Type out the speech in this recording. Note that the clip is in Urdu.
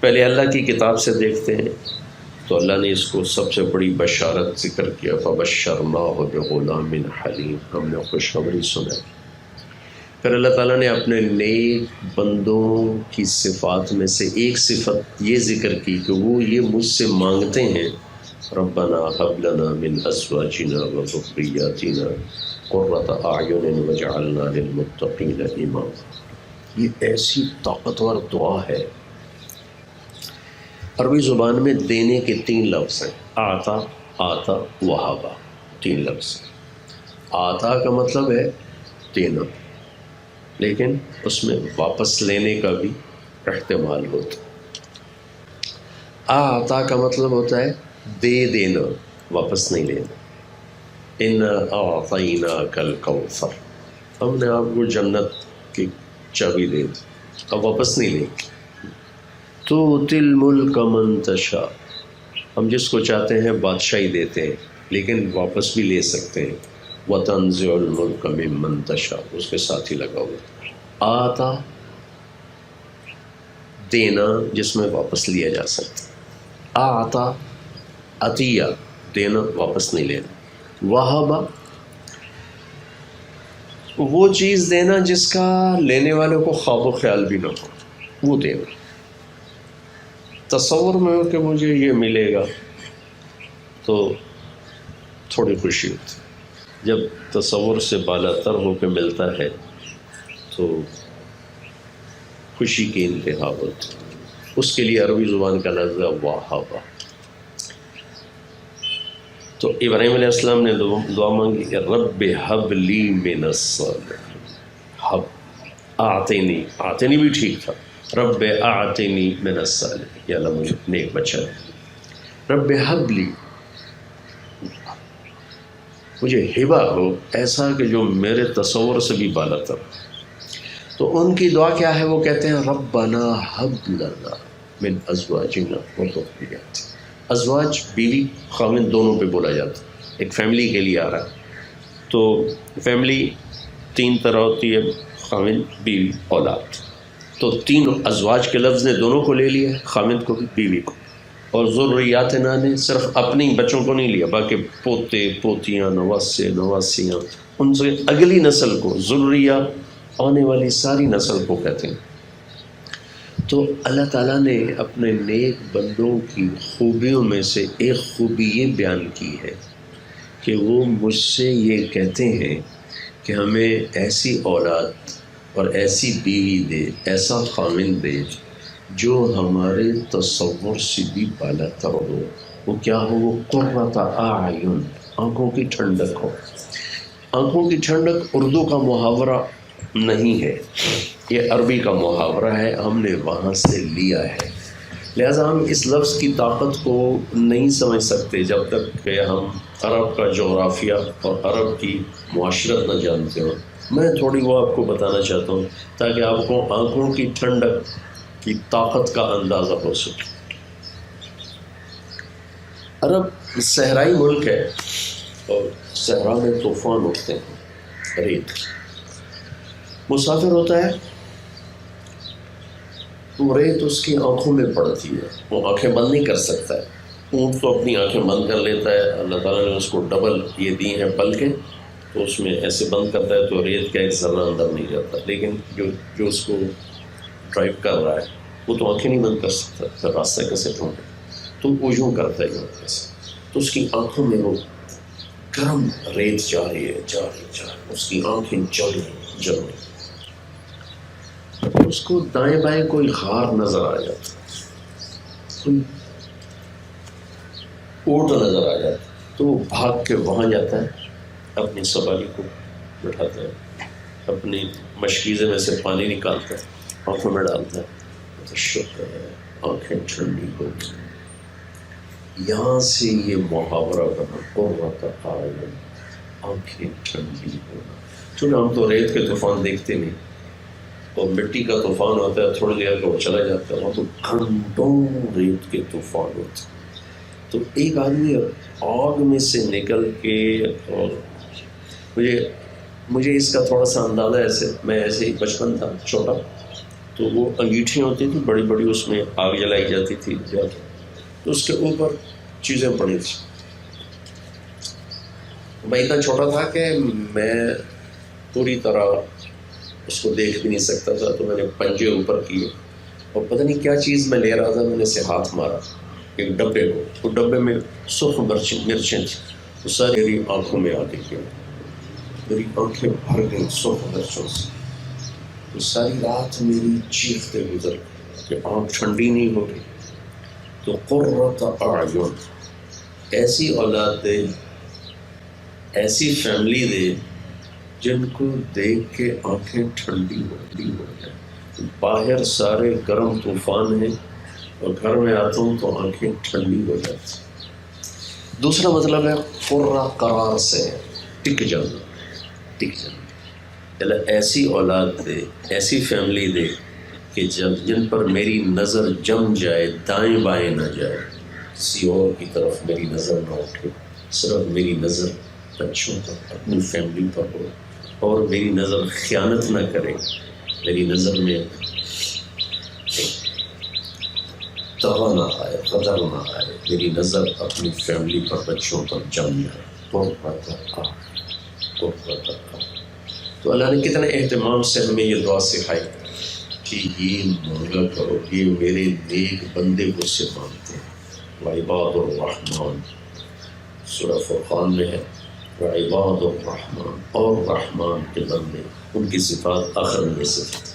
پہلے اللہ کی کتاب سے دیکھتے ہیں تو اللہ نے اس کو سب سے بڑی بشارت ذکر کیا، فَبَشَّرْنَاهُ بِغُلَامٍ حَلِيمٍ، ہم نے خوشخبری سنائی۔ پھر اللہ تعالیٰ نے اپنے نیک بندوں کی صفات میں سے ایک صفت یہ ذکر کی کہ وہ یہ مجھ سے مانگتے ہیں، ربنا هب لنا من ازواجنا وذرياتنا قرة اعین واجعلنا للمتقین اماما۔ یہ ایسی طاقتور دعا ہے۔ عربی زبان میں دینے کے 3 لفظ ہیں، آتا، آتا، وہابا، 3 لفظ۔ آتا کا مطلب ہے دینا، لیکن اس میں واپس لینے کا بھی احتمال ہوتا ہے۔ آتا کا مطلب ہوتا ہے دے دینا، واپس نہیں لینا۔ اِنَّا أَعْطَيْنَاكَ الْكَوْثَرَ، ہم نے آپ کو جنت کی چابی دے دی، اب واپس نہیں لیں گے۔ تُؤْتِي الْمُلْكَ مَن تَشَاءُ، ہم جس کو چاہتے ہیں بادشاہی دیتے ہیں، لیکن واپس بھی لے سکتے ہیں۔ وَتَنزِعُ الْمُلْكَ مِمَّن تَشَاءُ، اس کے ساتھ ہی لگا ہوا۔ آتا دینا جس میں واپس لیا جا سکتا، آتا عطیہ دینا، واپس نہیں لینا۔ وہابا وہ چیز دینا جس کا لینے والے کو خواب و خیال بھی نہ ہو، وہ دینا۔ تصور میں ہو کہ مجھے یہ ملے گا تو تھوڑی خوشی ہوتی، جب تصور سے بالا تر ہو کے ملتا ہے تو خوشی کی انتہا ہوتی۔ اس کے لیے عربی زبان کا لفظ ہے وہابا۔ تو ابراہیم علیہ السلام نے دعا مانگی کہ رب ہب لی من الصالحین، ہب آتینی، آتینی بھی ٹھیک تھا، رب آتینی من الصالحین، یا اللہ مجھے نیک بچہ ہے۔ رب ہب لی، مجھے ہبہ ہو ایسا کہ جو میرے تصور سے بھی بالا تر۔ تو ان کی دعا کیا ہے؟ وہ کہتے ہیں ربنا ہب لنا من ازواجنا وذریاتنا۔ ازواج بیوی خاوند دونوں پہ بولا جاتا ہے، ایک فیملی کے لیے آ رہا ہے۔ تو فیملی 3 طرح ہوتی ہے، خاوند، بیوی، اولاد۔ تو 3 ازواج کے لفظ نے دونوں کو لے لیا ہے، خاوند کو بھی بیوی کو۔ اور ذریاتنا نے صرف اپنی بچوں کو نہیں لیا، باقی پوتے، پوتیاں، نواسے، نواسیاں، ان سے اگلی نسل کو، ذریہ آنے والی ساری نسل کو کہتے ہیں۔ تو اللہ تعالیٰ نے اپنے نیک بندوں کی خوبیوں میں سے ایک خوبی یہ بیان کی ہے کہ وہ مجھ سے یہ کہتے ہیں کہ ہمیں ایسی اولاد اور ایسی بیوی دے، ایسا خاوند دے جو ہمارے تصور سے بھی بالا تر ہو۔ وہ کیا ہو؟ وہ قرۃ اعین، آنکھوں کی ٹھنڈک ہو۔ آنکھوں کی ٹھنڈک اردو کا محاورہ نہیں ہے، یہ عربی کا محاورہ ہے، ہم نے وہاں سے لیا ہے۔ لہٰذا ہم اس لفظ کی طاقت کو نہیں سمجھ سکتے جب تک کہ ہم عرب کا جغرافیہ اور عرب کی معاشرت نہ جانتے ہوں۔ میں تھوڑی وہ آپ کو بتانا چاہتا ہوں تاکہ آپ کو آنکھوں کی ٹھنڈک کی طاقت کا اندازہ ہو سکے۔ عرب صحرائی ملک ہے اور صحرا میں طوفان اٹھتے ہیں، ریت۔ مسافر ہوتا ہے تو ریت اس کی آنکھوں میں پڑتی ہے، وہ آنکھیں بند نہیں کر سکتا ہے۔ اونٹ تو اپنی آنکھیں بند کر لیتا ہے، اللہ تعالیٰ نے اس کو ڈبل یہ دی ہیں پلکیں، تو اس میں ایسے بند کرتا ہے تو ریت کا ایک ذرہ اندر نہیں جاتا۔ لیکن جو اس کو ڈرائیو کر رہا ہے وہ تو آنکھیں نہیں بند کر سکتا، پھر راستہ کیسے ڈھونڈے؟ تو وہ یوں کرتا ہے، یوں کیسے، تو اس کی آنکھوں میں وہ گرم ریت جا رہی ہے، جا رہی، اس کی آنکھیں جل رہی۔ اس کو دائیں بائیں کوئی غار نظر آ جاتا، کوئی اونٹ نظر آ جاتا، تو وہ بھاگ کے وہاں جاتا ہے، اپنی سواری کو بٹھاتا ہے، اپنی مشکیزے میں سے پانی نکالتا ہے، آنکھوں میں ڈالتا ہے، تو شکر ہے آنکھیں ٹھنڈی ہو گئی۔ یہاں سے یہ محاورہ بنا، قرۃ اعین، آنکھیں ٹھنڈی ہونا۔ چونکہ ہم تو ریت کے طوفان دیکھتے نہیں، اور مٹی کا طوفان ہوتا ہے تھوڑی دیر کا وہ چلا جاتا ہے، وہ تو گھنٹوں ریت کے طوفان ہوتے ہیں۔ تو ایک آدمی آگ میں سے نکل کے، اور مجھے اس کا تھوڑا سا اندازہ ایسے، میں ایسے ہی بچپن تھا چھوٹا، تو وہ انگیٹھیاں ہوتی تھیں بڑی بڑی، اس میں آگ جلائی جاتی تھی زیادہ، تو اس کے اوپر چیزیں پڑی تھیں. میں اتنا چھوٹا تھا کہ میں پوری طرح اس کو دیکھ بھی نہیں سکتا تھا، تو میں نے پنجے اوپر کیے اور پتہ نہیں کیا چیز میں لے رہا تھا، میں نے سے ہاتھ مارا ایک ڈبے کو، وہ ڈبے میں سرخ مرچیں تھیں، وہ ساری میری آنکھوں میں آ گئی، میری آنکھیں بھر گئیں سرخ مرچوں سے. تو ساری رات میری چیختے گزر کہ آنکھ ٹھنڈی نہیں ہو رہی. تو قرۃ اعین، ایسی اولاد دے، ایسی فیملی دے جن کو دیکھ کے آنکھیں ٹھنڈی ہو جائیں. باہر سارے گرم طوفان ہیں اور گھر میں آتا ہوں تو آنکھیں ٹھنڈی ہو جاتی. دوسرا مطلب ہے قرہ، قرار سے ٹک جانا، ٹک جانا. ایسی اولاد دے، ایسی فیملی دے کہ جن پر میری نظر جم جائے، دائیں بائیں نہ جائے، کسی اور کی طرف میری نظر نہ اٹھے، صرف میری نظر بچوں پر، اپنی فیملی پر ہو، اور میری نظر خیانت نہ کرے، میری نظر میں طغہ نہ آئے، غدر نہ آئے، میری نظر اپنی فیملی پر، بچوں پر جم جائے. تو اللہ نے کتنے اہتمام سے ہمیں یہ دعا سکھائی کہ یہ مانگا کرو، یہ میرے نیک بندے مجھ سے مانگتے ہیں. وعباد الرحمن، سورہ فرقان میں ہے، وعباد الرحمن، اور رحمان کے بندے، ان کی صفات آخر میں یہ صفات